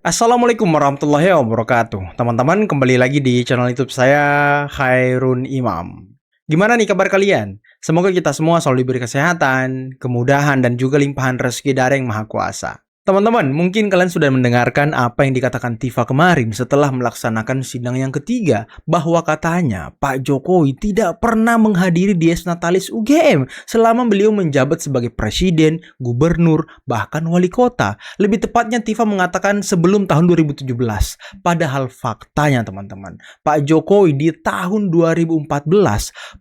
Assalamualaikum warahmatullahi wabarakatuh. Teman-teman, kembali lagi di channel YouTube saya, Khairun Imam. Gimana nih kabar kalian? Semoga kita semua selalu diberi kesehatan, kemudahan, dan juga limpahan rezeki dari Yang Maha Kuasa. Teman-teman, mungkin kalian sudah mendengarkan apa yang dikatakan Tifa kemarin setelah melaksanakan sidang yang ketiga, bahwa katanya Pak Jokowi tidak pernah menghadiri Dies Natalis UGM selama beliau menjabat sebagai presiden, gubernur, bahkan wali kota. Lebih tepatnya Tifa mengatakan sebelum tahun 2017. Padahal faktanya teman-teman, Pak Jokowi di tahun 2014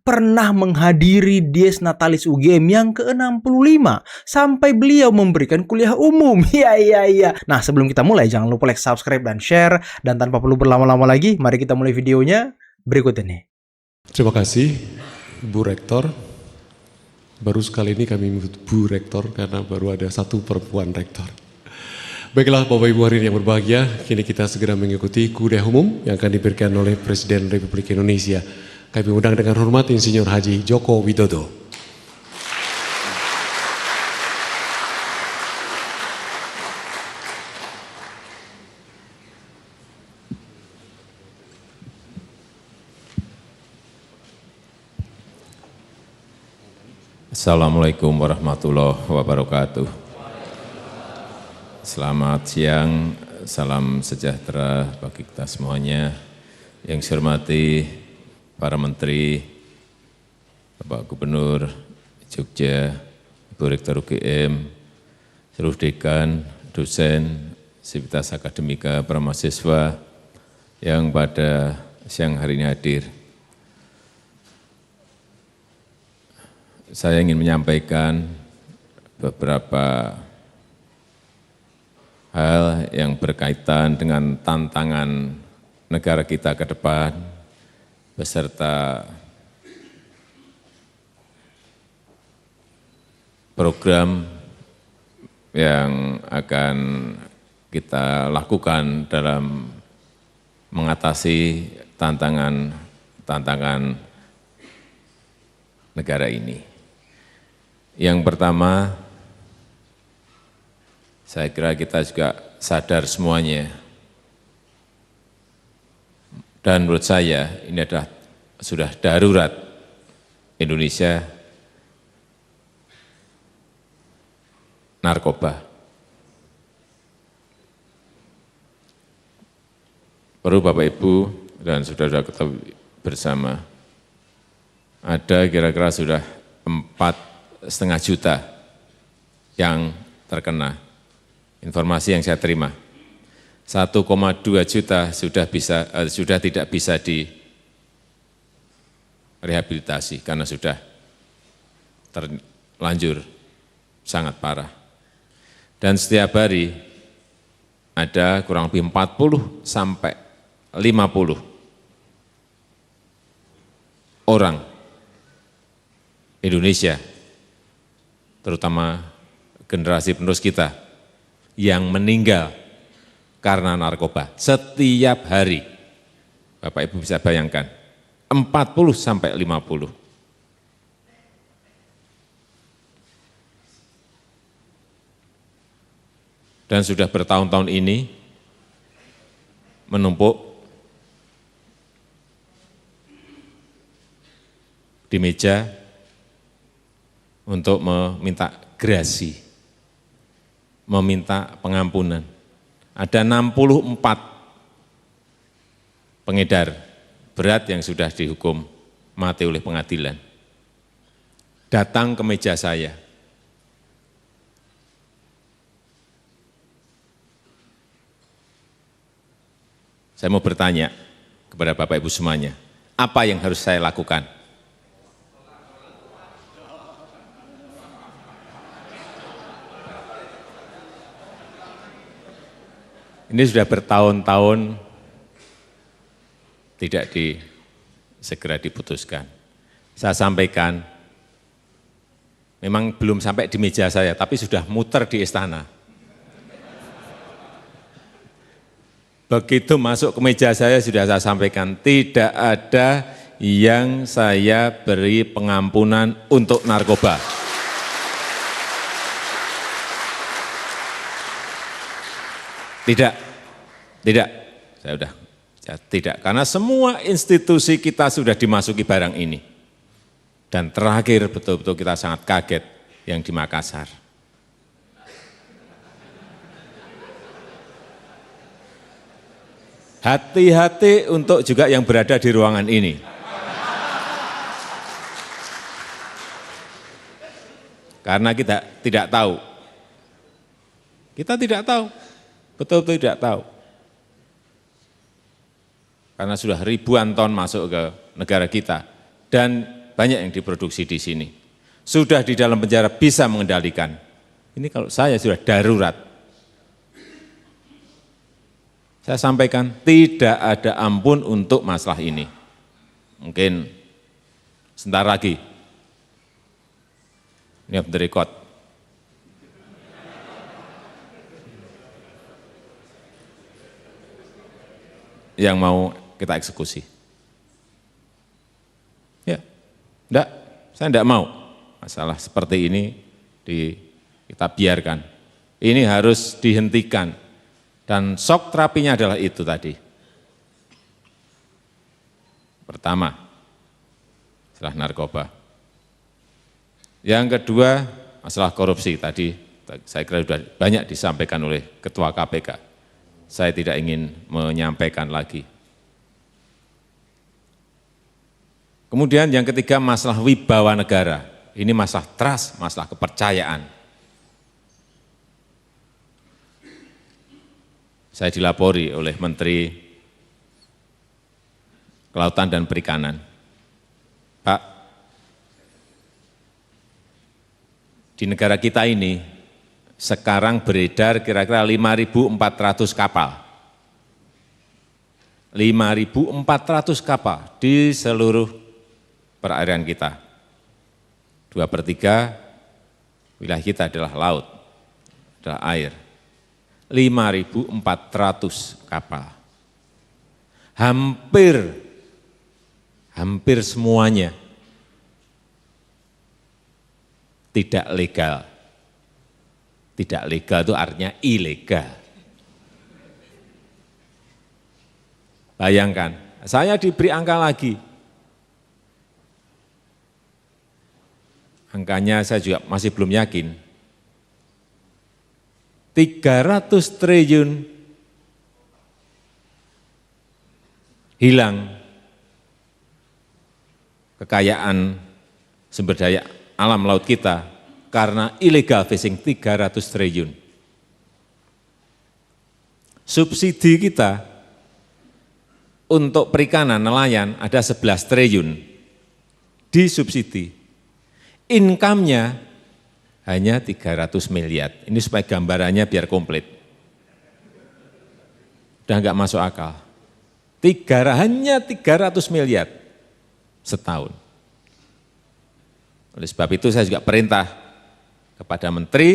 pernah menghadiri Dies Natalis UGM yang ke-65 sampai beliau memberikan kuliah umum. Iya. Nah, sebelum kita mulai jangan lupa like, subscribe, dan share. Dan tanpa perlu berlama-lama lagi, mari kita mulai videonya berikut ini. Terima kasih Bu Rektor. Baru sekali ini kami menyebut Bu Rektor karena baru ada satu perempuan rektor. Baiklah Bapak Ibu hadirin yang berbahagia, kini kita segera mengikuti kuliah umum yang akan diberikan oleh Presiden Republik Indonesia. Kami undang dengan hormat Insinyur Haji Joko Widodo. Assalamualaikum warahmatullahi wabarakatuh. Selamat siang, salam sejahtera bagi kita semuanya. Yang saya hormati para menteri, Bapak Gubernur Jogja, Ibu Rektor UGM, seluruh dekan, dosen, sivitas akademika, para mahasiswa yang pada siang hari ini hadir. Saya ingin menyampaikan beberapa hal yang berkaitan dengan tantangan negara kita ke depan, beserta program yang akan kita lakukan dalam mengatasi tantangan negara ini. Yang pertama, saya kira kita juga sadar semuanya, dan menurut saya ini adalah sudah darurat Indonesia narkoba. Perlu Bapak Ibu dan saudara-saudara ketahui bersama, ada kira-kira sudah 4,5 juta yang terkena. Informasi yang saya terima, 1,2 juta sudah tidak bisa direhabilitasi karena sudah terlanjur sangat parah. Dan setiap hari ada kurang lebih 40 sampai 50 orang Indonesia, terutama generasi penerus kita, yang meninggal karena narkoba setiap hari. Bapak Ibu bisa bayangkan, 40 sampai 50. Dan sudah bertahun-tahun ini menumpuk di meja untuk meminta grasi, meminta pengampunan. Ada 64 pengedar berat yang sudah dihukum mati oleh pengadilan. Datang ke meja saya. Saya mau bertanya kepada Bapak Ibu semuanya, apa yang harus saya lakukan? Ini sudah bertahun-tahun tidak segera diputuskan. Saya sampaikan, memang belum sampai di meja saya, tapi sudah muter di istana. Begitu masuk ke meja saya sudah saya sampaikan, tidak ada yang saya beri pengampunan untuk narkoba. Tidak. Tidak, saya sudah tidak, karena semua institusi kita sudah dimasuki barang ini. Dan terakhir betul-betul kita sangat kaget yang di Makassar. Hati-hati untuk juga yang berada di ruangan ini. Karena kita tidak tahu. Kita tidak tahu, betul-betul tidak tahu. Karena sudah ribuan ton masuk ke negara kita dan banyak yang diproduksi di sini. Sudah di dalam penjara bisa mengendalikan. Ini kalau saya sudah darurat. Saya sampaikan tidak ada ampun untuk masalah ini. Mungkin sebentar lagi. Ini off the record. Yang mau kita eksekusi. Ya, enggak, saya enggak mau masalah seperti ini kita biarkan. Ini harus dihentikan. Dan shock terapinya adalah itu tadi. Pertama, masalah narkoba. Yang kedua, masalah korupsi. Tadi saya kira sudah banyak disampaikan oleh Ketua KPK. Saya tidak ingin menyampaikan lagi. Kemudian yang ketiga, masalah wibawa negara. Ini masalah trust, masalah kepercayaan. Saya dilapori oleh Menteri Kelautan dan Perikanan. Pak, di negara kita ini sekarang beredar kira-kira 5.400 kapal. 5.400 kapal di seluruh perairan kita. 2/3 wilayah kita adalah laut, adalah air. 5.400 kapal. Hampir semuanya tidak legal. Tidak legal itu artinya ilegal. Bayangkan, saya diberi angka lagi. Angkanya saya juga masih belum yakin. 300 triliun hilang kekayaan sumber daya alam laut kita karena illegal fishing 300 triliun. Subsidi kita untuk perikanan nelayan ada 11 triliun disubsidi. Income-nya hanya 300 miliar. Ini supaya gambarannya biar komplit. Udah enggak masuk akal. Hanya 300 miliar setahun. Oleh sebab itu saya juga perintah kepada Menteri,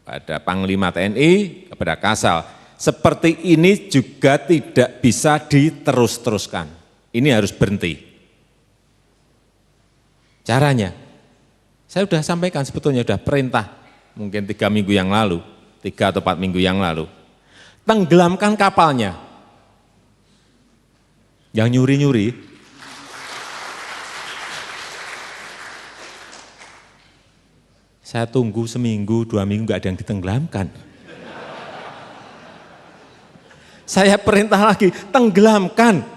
kepada Panglima TNI, kepada Kasal, seperti ini juga tidak bisa diterus-teruskan. Ini harus berhenti. Caranya, saya sudah sampaikan sebetulnya, sudah perintah, mungkin 3 minggu yang lalu, 3 atau 4 minggu yang lalu. Tenggelamkan kapalnya. Yang nyuri-nyuri, saya tunggu seminggu, 2 minggu, enggak ada yang ditenggelamkan. Saya perintah lagi, tenggelamkan.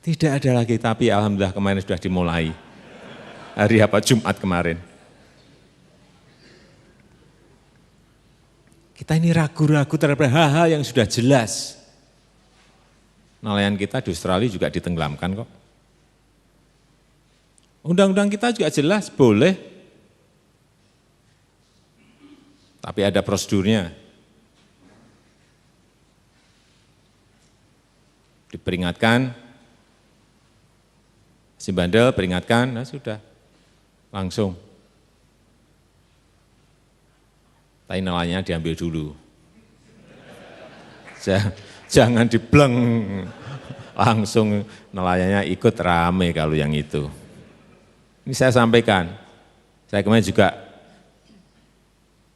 Tidak ada lagi, tapi alhamdulillah kemarin sudah dimulai. Hari apa? Jumat kemarin. Kita ini ragu-ragu terhadap hal-hal yang sudah jelas. Nelayan kita di Australia juga ditenggelamkan kok. Undang-undang kita juga jelas, boleh. Tapi ada prosedurnya. Diperingatkan, si bandel peringatkan, nah sudah, langsung. Tapi nelayannya diambil dulu. Jangan dibleng, langsung nelayannya ikut rame kalau yang itu. Ini saya sampaikan, saya kemarin juga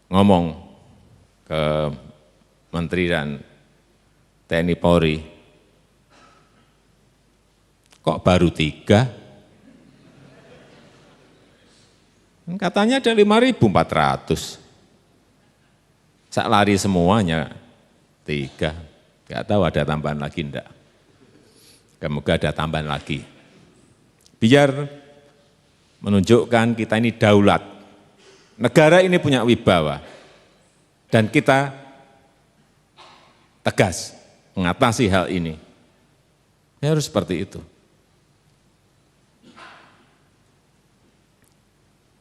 ngomong ke Menteri dan TNI Polri, kok baru 3? Katanya ada 5.400. Sak lari semuanya 3. Nggak tahu ada tambahan lagi enggak. Semoga ada tambahan lagi. Biar menunjukkan kita ini daulat. Negara ini punya wibawa. Dan kita tegas mengatasi hal ini. Ya harus seperti itu.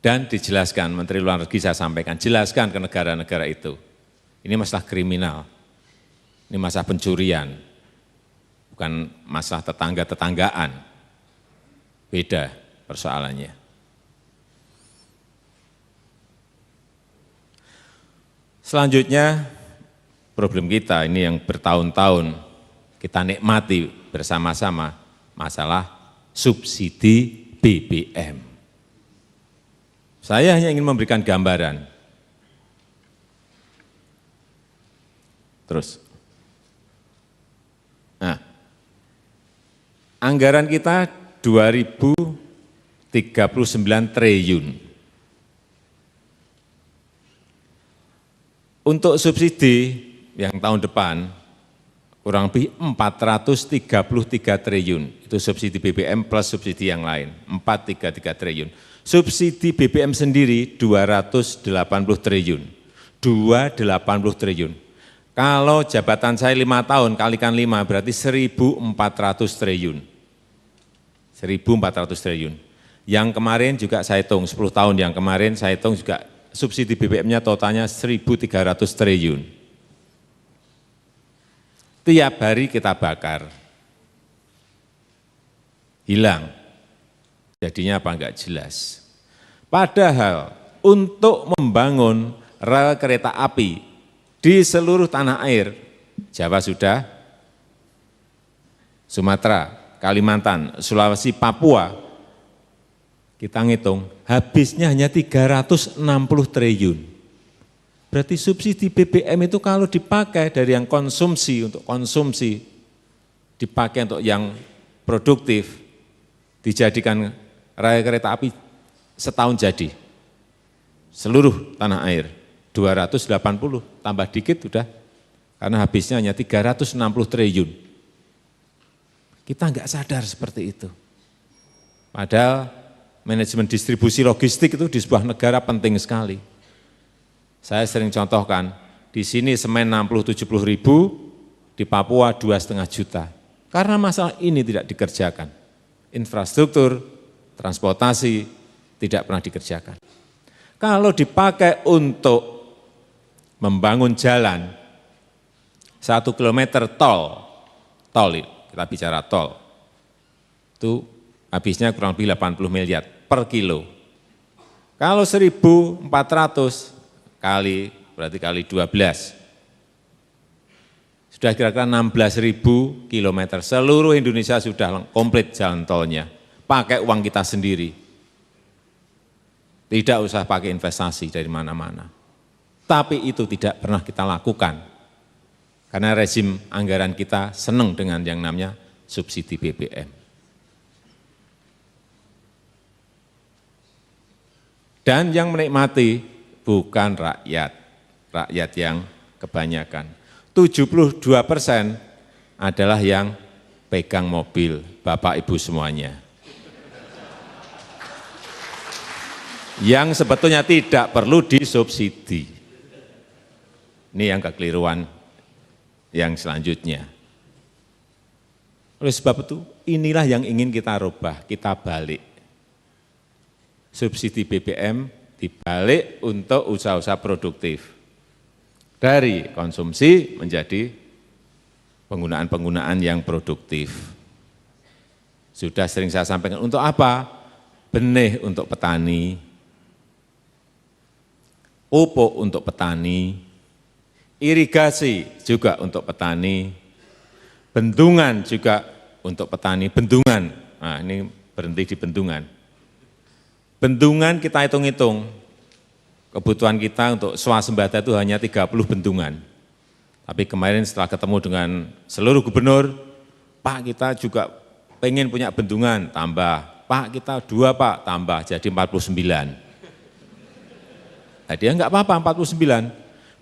Dan dijelaskan, Menteri Luar Negeri saya sampaikan, jelaskan ke negara-negara itu. Ini masalah kriminal, ini masalah pencurian, bukan masalah tetangga-tetanggaan. Beda persoalannya. Selanjutnya, problem kita ini yang bertahun-tahun kita nikmati bersama-sama, masalah subsidi BBM. Saya hanya ingin memberikan gambaran. Terus. Nah, anggaran kita 2039 triliun. Untuk subsidi yang tahun depan kurang lebih 433 triliun. Itu subsidi BBM plus subsidi yang lain, 433 triliun. Subsidi BBM sendiri 280 triliun. 280 triliun. Kalau jabatan saya 5 tahun kalikan 5 berarti 1.400 triliun. 1.400 triliun. Yang kemarin juga saya hitung, 10 tahun yang kemarin saya hitung juga subsidi BBM-nya totalnya 1.300 triliun. Tiap hari kita bakar. Hilang. Jadinya apa enggak jelas. Padahal untuk membangun rel kereta api di seluruh tanah air, Jawa sudah, Sumatera, Kalimantan, Sulawesi, Papua, kita ngitung habisnya hanya 360 triliun. Berarti subsidi BBM itu kalau dipakai dari yang konsumsi untuk konsumsi, dipakai untuk yang produktif, dijadikan rel kereta api setahun jadi. Seluruh tanah air, 280, tambah dikit sudah, karena habisnya hanya 360 triliun. Kita enggak sadar seperti itu. Padahal manajemen distribusi logistik itu di sebuah negara penting sekali. Saya sering contohkan, di sini semen 60-70 ribu, di Papua 2,5 juta. Karena masalah ini tidak dikerjakan. Infrastruktur, transportasi tidak pernah dikerjakan. Kalau dipakai untuk membangun jalan, 1 kilometer tol, kita bicara tol, itu habisnya kurang lebih 80 miliar per kilo. Kalau 1.400 kali, berarti kali 12, sudah kira-kira 16.000 kilometer. Seluruh Indonesia sudah komplit jalan tolnya, pakai uang kita sendiri. Tidak usah pakai investasi dari mana-mana. Tapi itu tidak pernah kita lakukan. Karena rezim anggaran kita senang dengan yang namanya subsidi BBM. Dan yang menikmati bukan rakyat, rakyat yang kebanyakan. 72% adalah yang pegang mobil, Bapak Ibu semuanya. Yang sebetulnya tidak perlu disubsidi. Ini yang kekeliruan yang selanjutnya. Oleh sebab itu, inilah yang ingin kita rubah, kita balik. Subsidi BBM dibalik untuk usaha-usaha produktif. Dari konsumsi menjadi penggunaan-penggunaan yang produktif. Sudah sering saya sampaikan, untuk apa? Benih untuk petani, pupuk untuk petani, irigasi juga untuk petani, bendungan juga untuk petani, bendungan, nah ini berhenti di bendungan. Bendungan kita hitung-hitung, kebutuhan kita untuk swasembada itu hanya 30 bendungan. Tapi kemarin setelah ketemu dengan seluruh gubernur, Pak kita juga pengen punya bendungan, tambah. Pak kita 2 Pak, tambah jadi 49. Nah, dia enggak apa-apa 49.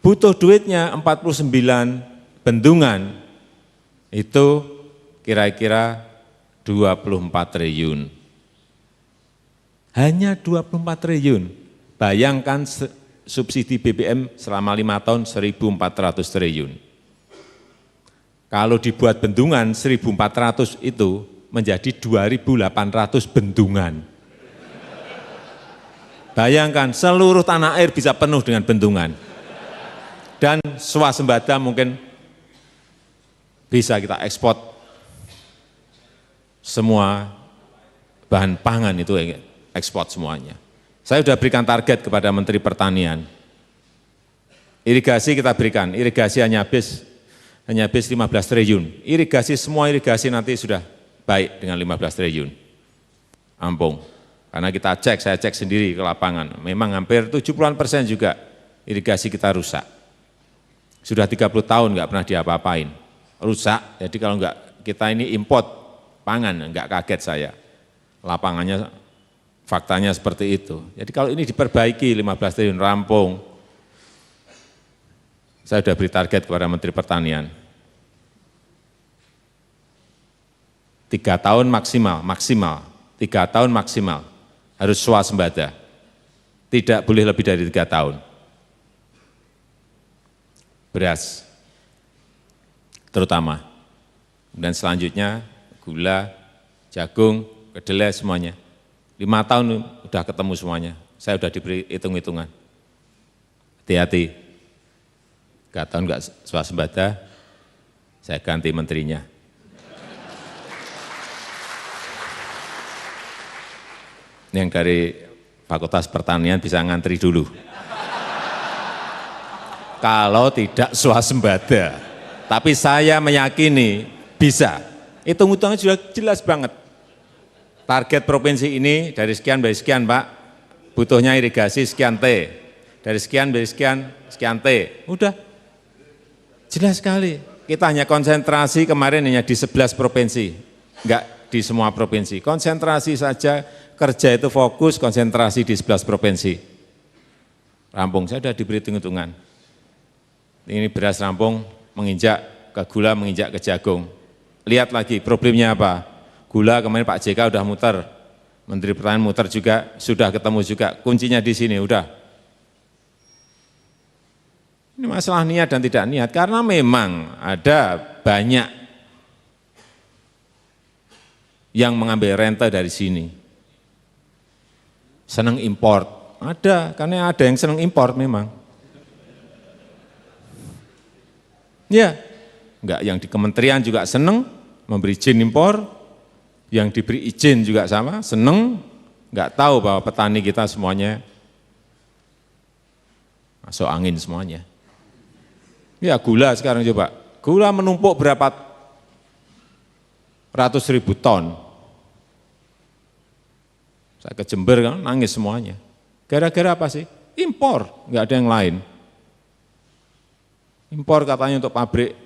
Butuh duitnya 49 bendungan, itu kira-kira 24 triliun. Hanya 24 triliun. Bayangkan subsidi BBM selama 5 tahun 1.400 triliun. Kalau dibuat bendungan 1.400 itu menjadi 2.800 bendungan. Bayangkan seluruh tanah air bisa penuh dengan bendungan. Dan swasembada mungkin bisa kita ekspor semua bahan pangan itu ekspor semuanya. Saya sudah berikan target kepada Menteri Pertanian. Irigasi kita berikan, irigasi hanya habis 15 triliun. Irigasi, semua irigasi nanti sudah baik dengan 15 triliun. Ampung. Karena kita cek, saya cek sendiri ke lapangan. Memang hampir 70% juga irigasi kita rusak. Sudah 30 tahun nggak pernah diapa-apain. Rusak, jadi kalau nggak kita ini import pangan, nggak kaget saya. Lapangannya, faktanya seperti itu. Jadi kalau ini diperbaiki 15 triliun rampung, saya sudah beri target kepada Menteri Pertanian. 3 tahun maksimal, 3 tahun maksimal, harus swasembada. Tidak boleh lebih dari 3 tahun. Beras, terutama. Dan selanjutnya gula, jagung, kedelai semuanya. 5 tahun sudah ketemu semuanya. Saya sudah diberi hitung-hitungan. Hati-hati. 3 tahun enggak swasembada, saya ganti menterinya. Yang dari Fakultas Pertanian bisa ngantri dulu. Kalau tidak swasembada. Tapi saya meyakini bisa. Hitung-hitungannya sudah jelas banget. Target provinsi ini dari sekian dari sekian Pak, butuhnya irigasi sekian T. Dari sekian dari sekian, sekian T. Udah, jelas sekali. Kita hanya konsentrasi kemarin hanya di 11 provinsi. Enggak di semua provinsi. Konsentrasi saja, kerja itu fokus, konsentrasi di 11 provinsi. Rampung, saya sudah diberi hitung-hitungan. Ini beras rampung, menginjak ke gula, menginjak ke jagung. Lihat lagi problemnya apa. Gula kemarin Pak JK udah muter, Menteri Pertanian muter juga, sudah ketemu juga. Kuncinya di sini, udah. Ini masalah niat dan tidak niat, karena memang ada banyak yang mengambil renta dari sini. Senang import, ada, karena ada yang senang import memang. Ya, enggak, yang di kementerian juga senang memberi izin impor, yang diberi izin juga sama, senang, enggak tahu bahwa petani kita semuanya masuk angin semuanya. Ya gula sekarang coba, gula menumpuk berapa ratus ribu ton. Saya ke Jember kan nangis semuanya. Gara-gara apa sih? Impor, enggak ada yang lain. Impor katanya untuk pabrik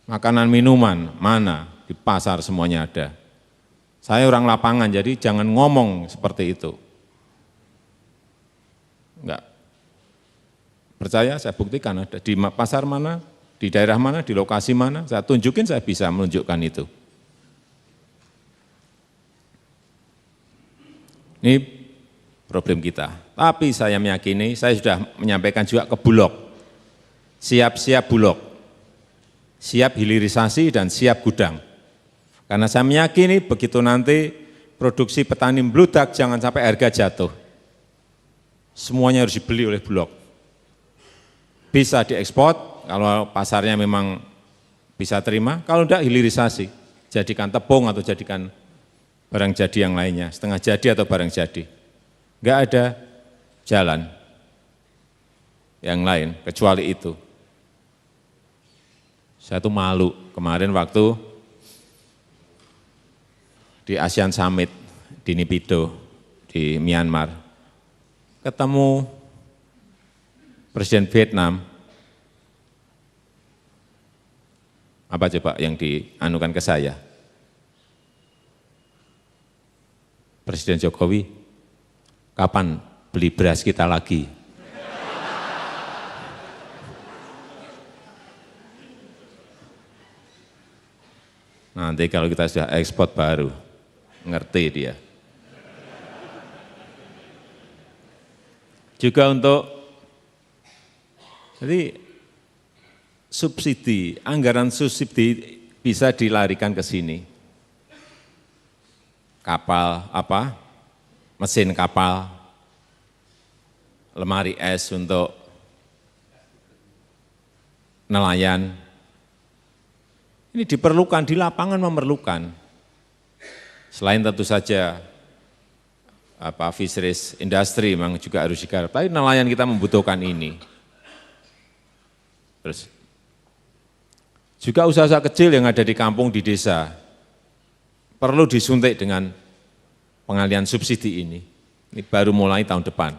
makanan minuman, mana di pasar semuanya ada. Saya orang lapangan, jadi jangan ngomong seperti itu. Enggak. Percaya, saya buktikan ada di pasar mana, di daerah mana, di lokasi mana, saya tunjukin, saya bisa menunjukkan itu. Ini problem kita. Tapi saya meyakini, saya sudah menyampaikan juga ke Bulog. Siap-siap Bulog, siap hilirisasi dan siap gudang. Karena saya meyakini begitu nanti produksi petani membludak, jangan sampai harga jatuh. Semuanya harus dibeli oleh Bulog. Bisa diekspor, kalau pasarnya memang bisa terima, kalau tidak hilirisasi, jadikan tepung atau jadikan barang jadi yang lainnya, setengah jadi atau barang jadi. Enggak ada jalan yang lain kecuali itu. Saya tuh malu kemarin waktu di ASEAN Summit di Naypyidaw di Myanmar. ketemu Presiden Vietnam, apa coba yang dianukan ke saya? Presiden Jokowi, kapan beli beras kita lagi? Nanti kalau kita sudah ekspor baru, ngerti dia. Juga untuk, jadi subsidi, anggaran subsidi bisa dilarikan ke sini. Kapal, mesin kapal, lemari es untuk nelayan. Ini diperlukan, di lapangan memerlukan. Selain tentu saja fisheries industry memang juga harus digarap, tapi nelayan kita membutuhkan ini. Terus juga usaha-usaha kecil yang ada di kampung, di desa, perlu disuntik dengan pengalihan subsidi ini. Ini baru mulai tahun depan.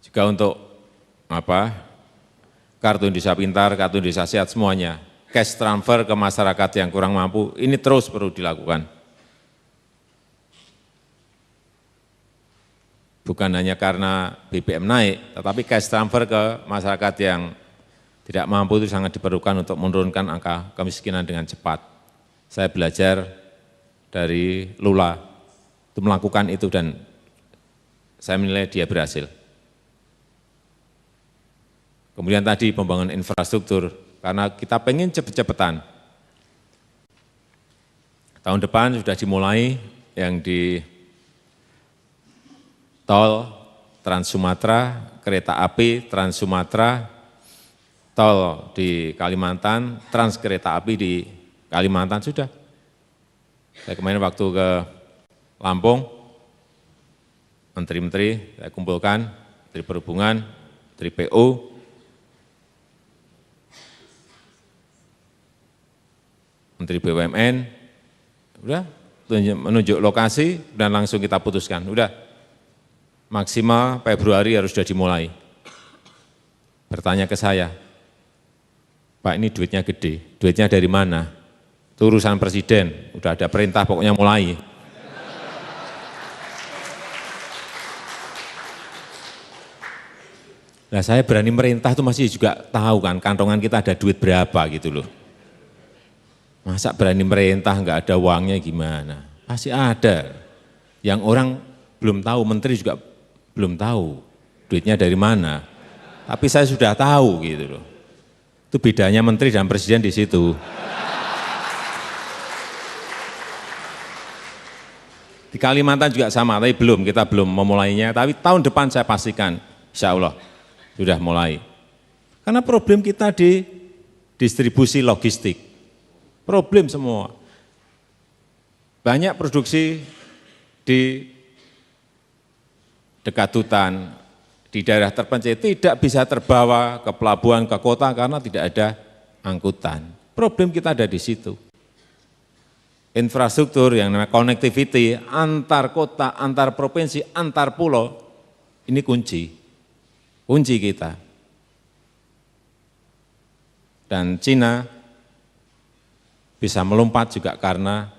Juga untuk kartu Indonesia Pintar, kartu Indonesia Sehat, semuanya. Cash transfer ke masyarakat yang kurang mampu, ini terus perlu dilakukan. Bukan hanya karena BBM naik, tetapi cash transfer ke masyarakat yang tidak mampu itu sangat diperlukan untuk menurunkan angka kemiskinan dengan cepat. Saya belajar dari Lula, itu melakukan itu dan saya menilai dia berhasil. Kemudian tadi pembangunan infrastruktur, karena kita pengen cepet-cepetan. Tahun depan sudah dimulai yang di tol Trans Sumatera, kereta api Trans Sumatera, tol di Kalimantan, trans kereta api di Kalimantan sudah. Saya kemarin waktu ke Lampung, menteri-menteri saya kumpulkan, Menteri Perhubungan, Menteri PU, Menteri BUMN, udah menunjuk lokasi dan langsung kita putuskan, udah maksimal Februari harus sudah dimulai. Bertanya ke saya, Pak ini duitnya gede, duitnya dari mana? Itu urusan presiden, udah ada perintah pokoknya mulai. Nah saya berani merintah itu masih juga tahu kan, kantongan kita ada duit berapa gitu loh. Masa berani merintah nggak ada uangnya gimana? Pasti ada. Yang orang belum tahu, menteri juga belum tahu duitnya dari mana. Tapi saya sudah tahu gitu loh. Itu bedanya menteri dan presiden di situ. Di Kalimantan juga sama, tapi kita belum memulainya. Tapi tahun depan saya pastikan, insya Allah sudah mulai. Karena problem kita di distribusi logistik. Problem semua. Banyak produksi di dekat hutan, di daerah terpencil tidak bisa terbawa ke pelabuhan, ke kota karena tidak ada angkutan. Problem kita ada di situ. Infrastruktur yang namanya connectivity antar kota, antar provinsi, antar pulau, ini kunci kita. Dan Cina bisa melompat juga karena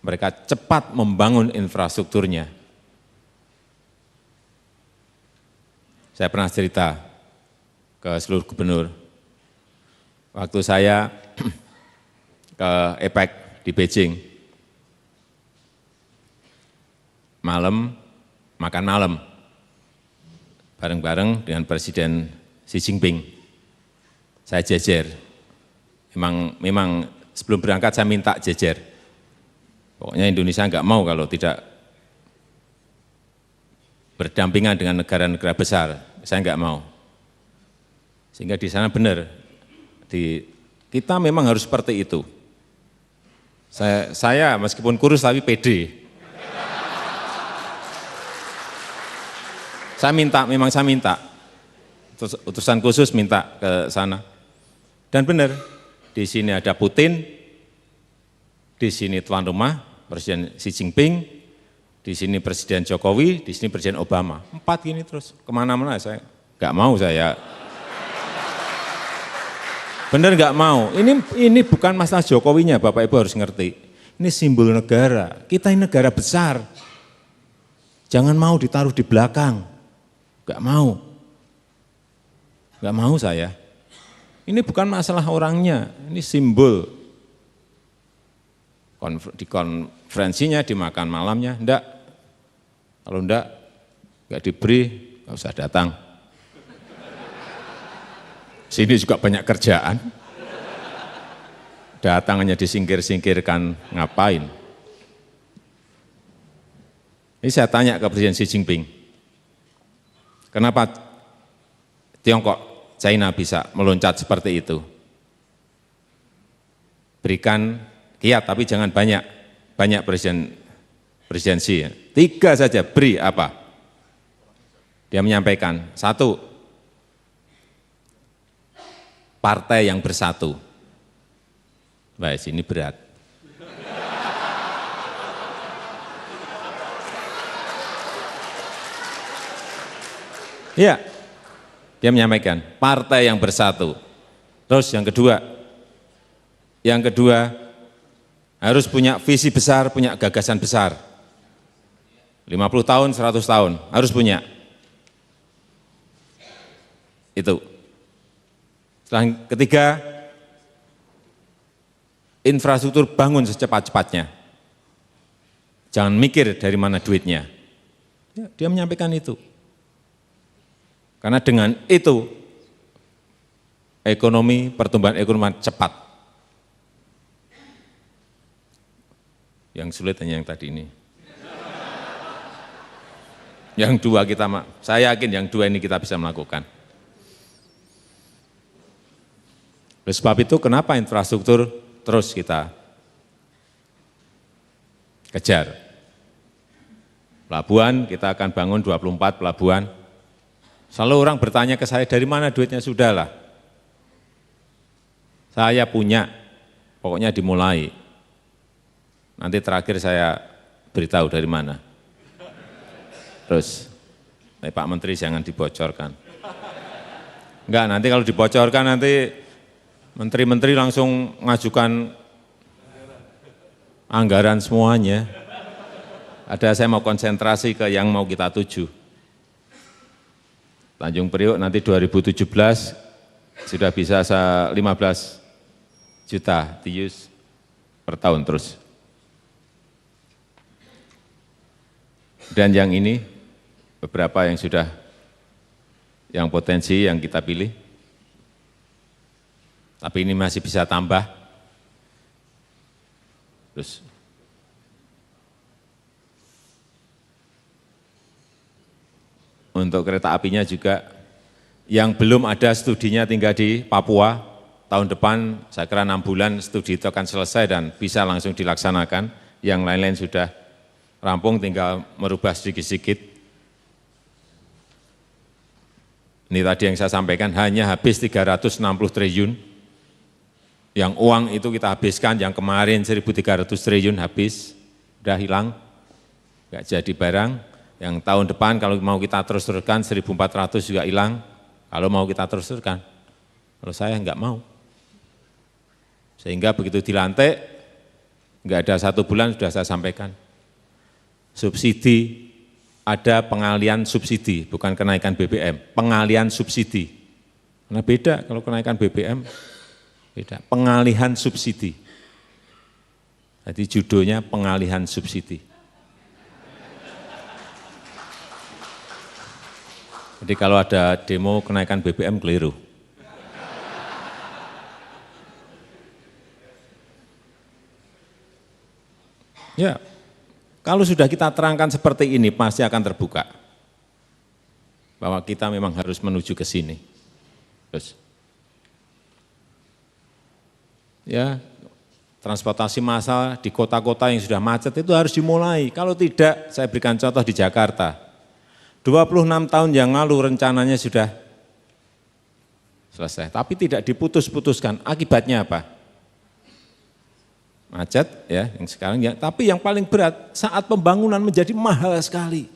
mereka cepat membangun infrastrukturnya. Saya pernah cerita ke seluruh gubernur, waktu saya ke APEC di Beijing, makan malam, bareng-bareng dengan Presiden Xi Jinping. Saya jejer, memang sebelum berangkat saya minta jejer. Pokoknya Indonesia enggak mau kalau tidak berdampingan dengan negara-negara besar, saya enggak mau. Sehingga di sana benar, kita memang harus seperti itu. Saya meskipun kurus tapi pede. Saya minta, utusan khusus minta ke sana. Dan benar, di sini ada Putin, di sini tuan rumah, Presiden Xi Jinping, Di sini Presiden Jokowi, di sini Presiden Obama. 4 gini terus, kemana-mana saya nggak mau saya. Bener nggak mau, ini bukan masalah Jokowinya, Bapak Ibu harus ngerti. Ini simbol negara, kita ini negara besar. Jangan mau ditaruh di belakang, nggak mau. Nggak mau saya. Ini bukan masalah orangnya, ini simbol. Di konferensinya, di makan malamnya, enggak. Kalau enggak diberi, enggak usah datang. Sini juga banyak kerjaan. Datang hanya disingkir-singkirkan, ngapain? Ini saya tanya ke Presiden Xi Jinping, kenapa Tiongkok, China bisa meloncat seperti itu? Berikan kiat, tapi jangan banyak Presiden Xi. 3 saja, beri apa? Dia menyampaikan, 1, partai yang bersatu. Baik, ini berat. Iya, dia menyampaikan, partai yang bersatu. Terus yang kedua, harus punya visi besar, punya gagasan besar. 50 tahun, 100 tahun, harus punya. Itu. Setelah ketiga, infrastruktur bangun secepat-cepatnya. Jangan mikir dari mana duitnya. Ya, dia menyampaikan itu. Karena dengan itu, pertumbuhan ekonomi cepat. Yang sulit hanya yang tadi ini. Yang 2 saya yakin yang 2 ini kita bisa melakukan. Oleh sebab itu kenapa infrastruktur terus kita kejar. Pelabuhan, kita akan bangun 24 pelabuhan. Selalu orang bertanya ke saya, dari mana duitnya? Sudahlah. Saya punya, pokoknya dimulai. Nanti terakhir saya beritahu dari mana. Terus, Pak Menteri jangan dibocorkan. Enggak, nanti kalau dibocorkan nanti menteri-menteri langsung mengajukan anggaran semuanya. Saya mau konsentrasi ke yang mau kita tuju. Tanjung Priok nanti 2017 sudah bisa 15 juta TEU per tahun terus. Dan yang ini beberapa yang sudah yang potensi yang kita pilih. Tapi ini masih bisa tambah. Terus untuk kereta apinya juga yang belum ada studinya tinggal di Papua, tahun depan saya kira 6 bulan studi itu akan selesai dan bisa langsung dilaksanakan. Yang lain-lain sudah rampung, tinggal merubah sedikit-sedikit. Ini tadi yang saya sampaikan hanya habis 360 triliun. Yang uang itu kita habiskan, yang kemarin 1.300 triliun habis, sudah hilang, nggak jadi barang. Yang tahun depan kalau mau kita terus-teruskan 1.400 juga hilang, kalau mau kita terus-teruskan. Kalau saya nggak mau. Sehingga begitu dilantik, nggak ada 1 bulan sudah saya sampaikan. Subsidi, ada pengalian subsidi, bukan kenaikan BBM, pengalian subsidi. Karena beda kalau kenaikan BBM, beda, pengalihan subsidi. Jadi judulnya pengalihan subsidi. Jadi kalau ada demo kenaikan BBM keliru. Ya, kalau sudah kita terangkan seperti ini pasti akan terbuka. Bahwa kita memang harus menuju ke sini. Terus. Ya, transportasi massal di kota-kota yang sudah macet itu harus dimulai. Kalau tidak, saya berikan contoh di Jakarta. 26 tahun yang lalu rencananya sudah selesai, tapi tidak diputus-putuskan. Akibatnya apa? macet ya, yang sekarang ya. Tapi yang paling berat saat pembangunan menjadi mahal sekali.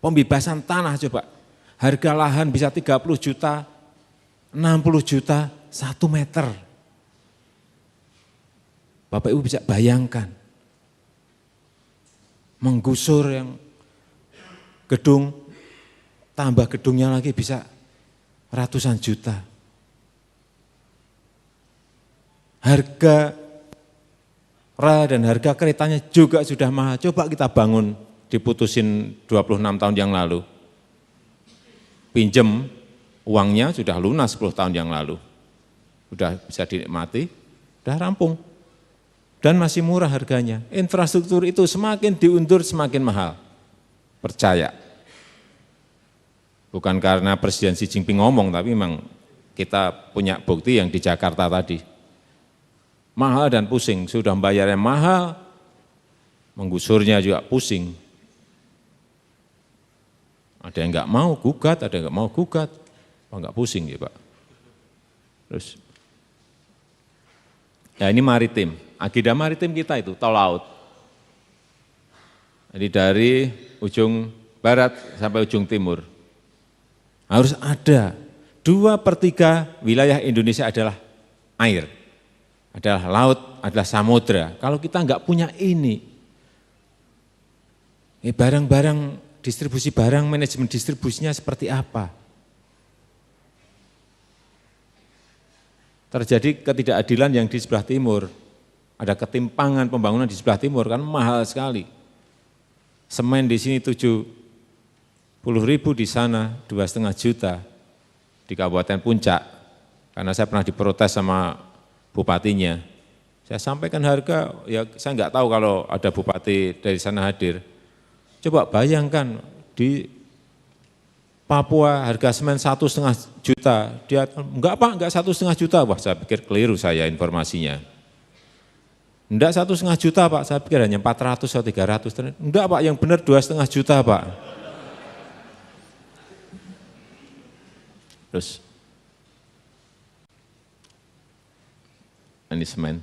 Pembebasan tanah coba, harga lahan bisa 30 juta, 60 juta, 1 meter. Bapak Ibu bisa bayangkan, menggusur yang gedung, tambah gedungnya lagi bisa ratusan juta. Harga rel dan harga keretanya juga sudah mahal. Coba kita bangun, diputusin 26 tahun yang lalu. Pinjem uangnya sudah lunas 10 tahun yang lalu. Sudah bisa dinikmati, sudah rampung. Dan masih murah harganya. Infrastruktur itu semakin diundur semakin mahal. Percaya. Bukan karena Presiden Xi Jinping ngomong, tapi memang kita punya bukti yang di Jakarta tadi. Mahal dan pusing, sudah membayarnya mahal, menggusurnya juga pusing. Ada yang nggak mau gugat, ada yang nggak mau gugat, nggak pusing ya Pak. Terus, ya ini maritim. Agenda maritim kita itu tol laut. Jadi dari ujung barat sampai ujung timur. Harus ada 2/3 wilayah Indonesia adalah air, adalah laut, adalah samudra. Kalau kita enggak punya ini, barang-barang distribusi barang, manajemen distribusinya seperti apa? Terjadi ketidakadilan yang di sebelah timur. Ada ketimpangan pembangunan di sebelah timur, kan mahal sekali. Semen di sini 70.000, di sana 2,5 juta di Kabupaten Puncak. Karena saya pernah diprotes sama bupatinya. Saya sampaikan harga, ya saya nggak tahu kalau ada bupati dari sana hadir. Coba bayangkan di Papua harga semen 1,5 juta. Dia enggak Pak, enggak 1,5 juta. Wah, saya pikir keliru saya informasinya. Enggak 1,5 juta Pak, saya pikir hanya 400 atau 300. Enggak Pak, yang benar 2,5 juta Pak. Terus, ini semen.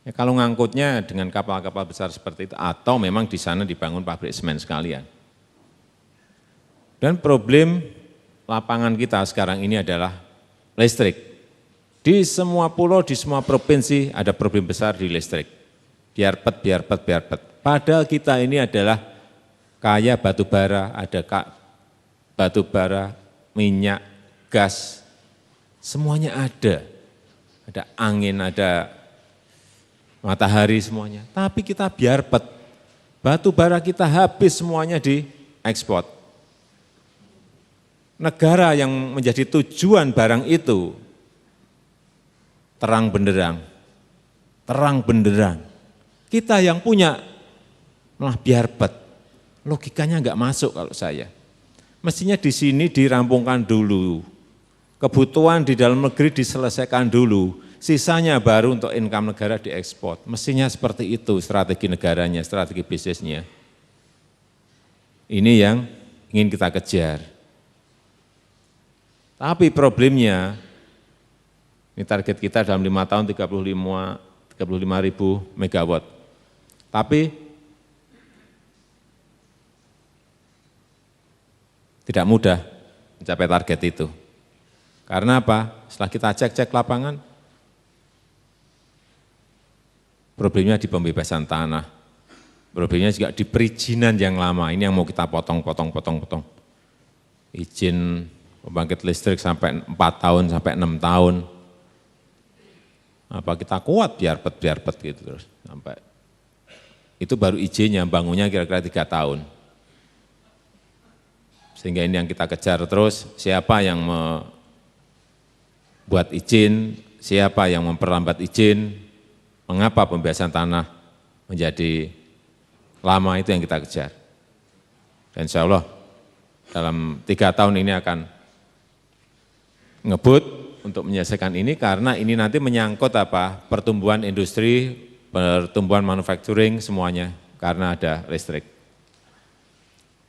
Ya, kalau ngangkutnya dengan kapal-kapal besar seperti itu, atau memang di sana dibangun pabrik semen sekalian. Dan problem lapangan kita sekarang ini adalah listrik. Di semua pulau, di semua provinsi ada problem besar di listrik. Biarpet. Padahal kita ini adalah kaya batu bara, ada batu bara, minyak, gas, semuanya ada. Ada angin, ada matahari semuanya. Tapi kita biarpet, batu bara kita habis semuanya diekspor. Negara yang menjadi tujuan barang itu terang benderang. Kita yang punya malah biarpet. Logikanya enggak masuk kalau saya. Mestinya di sini dirampungkan dulu. Kebutuhan di dalam negeri diselesaikan dulu. Sisanya baru untuk income negara diekspor. Mestinya seperti itu strategi negaranya, strategi bisnisnya. Ini yang ingin kita kejar. Tapi problemnya, ini target kita dalam 5 tahun 35.000 megawatt. Tapi tidak mudah mencapai target itu. Karena apa? Setelah kita cek lapangan, problemnya di pembebasan tanah. Problemnya juga di perizinan yang lama. Ini yang mau kita potong. Izin pembangkit listrik sampai 4 tahun, sampai 6 tahun. Apa kita kuat biarpet gitu terus sampai itu baru izinnya, bangunnya kira-kira 3 tahun. Sehingga ini yang kita kejar terus, siapa yang membuat izin, siapa yang memperlambat izin, mengapa pembebasan tanah menjadi lama, itu yang kita kejar. Dan insya Allah dalam 3 tahun ini akan ngebut untuk menyelesaikan ini, karena ini nanti menyangkut pertumbuhan industri, pertumbuhan manufacturing semuanya, karena ada listrik.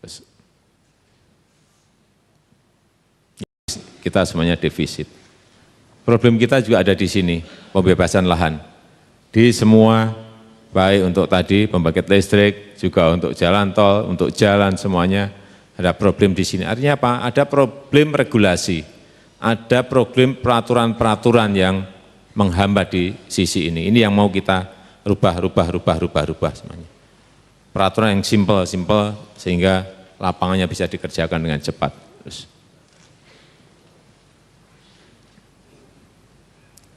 Terus, kita semuanya defisit. Problem kita juga ada di sini, pembebasan lahan. di semua, baik untuk tadi pembangkit listrik, juga untuk jalan tol, untuk jalan semuanya, ada problem di sini. Artinya apa? Ada problem regulasi, ada problem peraturan-peraturan yang menghambat di sisi ini. Ini yang mau kita rubah semuanya. Peraturan yang simple sehingga lapangannya bisa dikerjakan dengan cepat. Terus.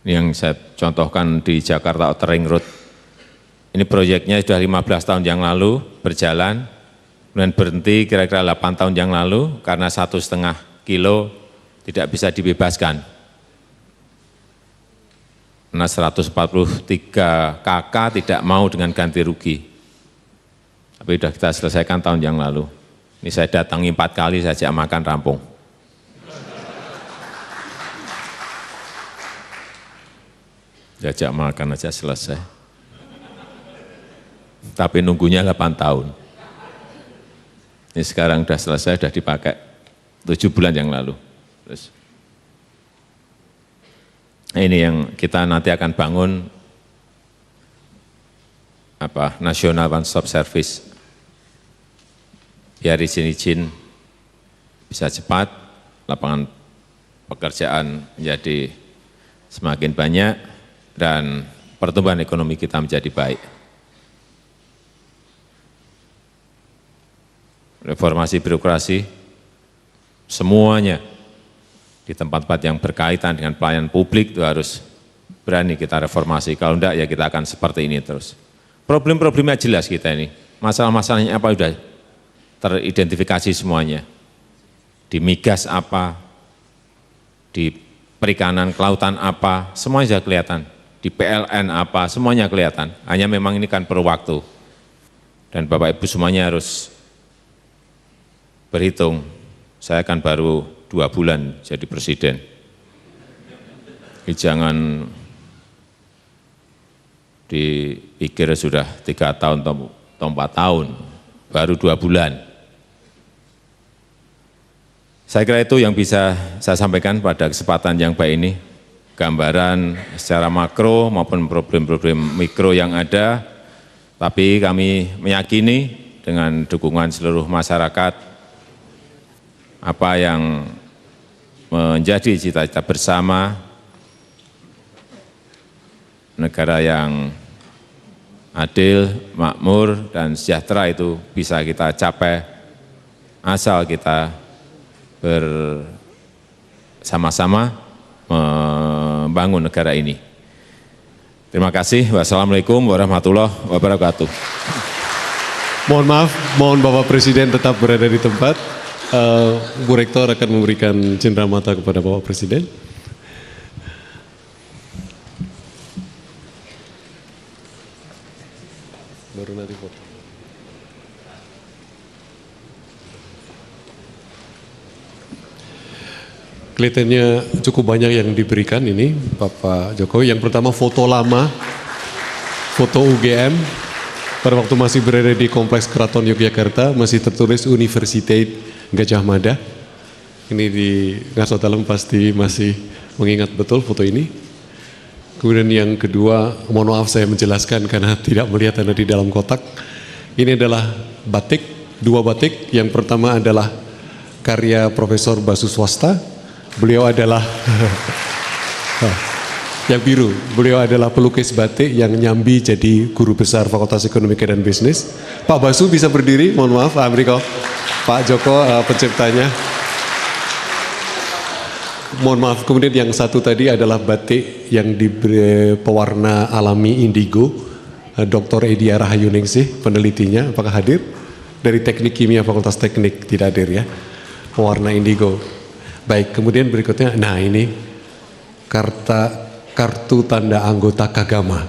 Ini yang saya contohkan di Jakarta Outer Ring Road. Ini proyeknya sudah 15 tahun yang lalu berjalan, kemudian berhenti kira-kira 8 tahun yang lalu karena 1,5 kilo tidak bisa dibebaskan. Karena 143 KK tidak mau dengan ganti rugi. Tapi sudah kita selesaikan tahun yang lalu. Ini saya datangi 4 kali, saya ajak makan rampung. Diajak makan aja selesai. Tapi nunggunya 8 tahun. Ini sekarang sudah selesai, sudah dipakai 7 bulan yang lalu. Terus. Ini yang kita nanti akan bangun National One Stop Service. Biar izin bisa cepat, lapangan pekerjaan menjadi semakin banyak, dan pertumbuhan ekonomi kita menjadi baik. Reformasi birokrasi, semuanya di tempat-tempat yang berkaitan dengan pelayanan publik itu harus berani kita reformasi. Kalau enggak ya kita akan seperti ini terus. Problem-problemnya jelas kita ini. Masalah-masalahnya apa sudah teridentifikasi semuanya. Di migas apa, di perikanan kelautan apa, semuanya sudah kelihatan. Di PLN apa, semuanya kelihatan. Hanya memang ini kan perlu waktu. Dan Bapak Ibu semuanya harus berhitung. Saya kan baru 2 bulan jadi presiden. Jangan dipikir sudah 3 tahun atau 4 tahun, baru 2 bulan. Saya kira itu yang bisa saya sampaikan pada kesempatan yang baik ini. Gambaran secara makro maupun problem-problem mikro yang ada, tapi kami meyakini dengan dukungan seluruh masyarakat, apa yang menjadi cita-cita bersama, negara yang adil, makmur, dan sejahtera itu bisa kita capai asal kita bersama-sama membangun negara ini. Terima kasih. Wassalamualaikum warahmatullahi wabarakatuh. Mohon maaf, mohon Bapak Presiden tetap berada di tempat. Bu Rektor akan memberikan cenderamata kepada Bapak Presiden. Baru nanti foto. Kelihatannya cukup banyak yang diberikan ini Bapak Jokowi. Yang pertama foto lama, foto UGM pada waktu masih berada di Kompleks Keraton Yogyakarta, masih tertulis Universitas Gajah Mada. Ini di Ngaso Dalam pasti masih mengingat betul foto ini. Kemudian yang kedua, mohon maaf saya menjelaskan karena tidak melihat Anda di dalam kotak. Ini adalah batik, 2 batik. Yang pertama adalah karya Profesor Basu Swasta. Beliau adalah yang biru. Beliau adalah pelukis batik yang nyambi jadi guru besar Fakultas Ekonomi dan Bisnis. Pak Basu bisa berdiri, mohon maaf, Amerika. Pak Joko penciptanya. Mohon maaf, kemudian yang satu tadi adalah batik yang diberi pewarna alami indigo. Dr. Edia Rahayuningsih penelitinya, apakah hadir? Dari Teknik Kimia Fakultas Teknik, tidak hadir ya. Pewarna indigo. Baik, kemudian berikutnya, nah ini kartu tanda anggota Kagama.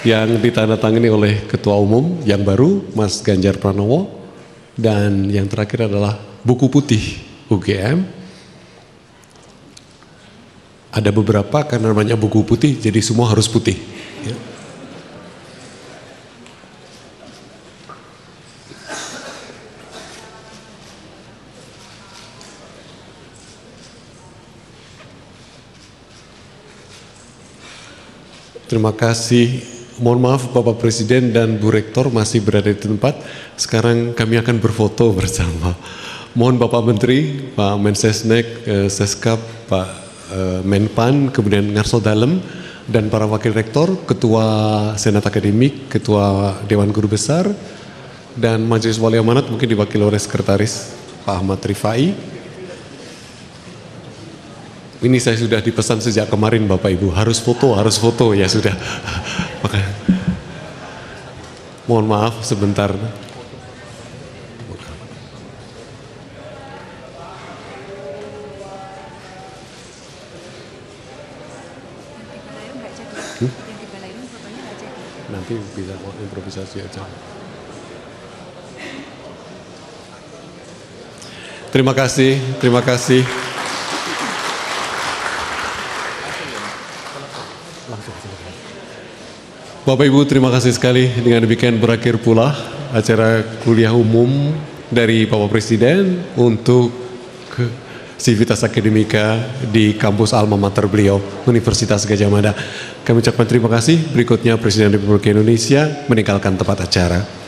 Yang ditandatangani oleh Ketua Umum yang baru, Mas Ganjar Pranowo. Dan yang terakhir adalah buku putih UGM. Ada beberapa karena namanya buku putih, jadi semua harus putih. Ya. Terima kasih. Mohon maaf Bapak Presiden dan Bu Rektor masih berada di tempat. Sekarang kami akan berfoto bersama. Mohon Bapak Menteri, Pak Mensesnek, Seskap, Pak Menpan, kemudian Ngarso Dalem, dan para Wakil Rektor, Ketua Senat Akademik, Ketua Dewan Guru Besar, dan Majelis Wali Amanat mungkin diwakili oleh Sekretaris Pak Ahmad Rifai. Ini saya sudah dipesan sejak kemarin Bapak Ibu, harus foto, ya sudah. Maka, mohon maaf sebentar. Nanti bisa improvisasi aja. Terima kasih, terima kasih. Bapak Ibu, terima kasih sekali. Dengan demikian berakhir pula acara kuliah umum dari Bapak Presiden untuk Sivitas Akademika di kampus alma mater beliau, Universitas Gadjah Mada. Kami ucapkan terima kasih. Berikutnya Presiden Republik Indonesia meninggalkan tempat acara.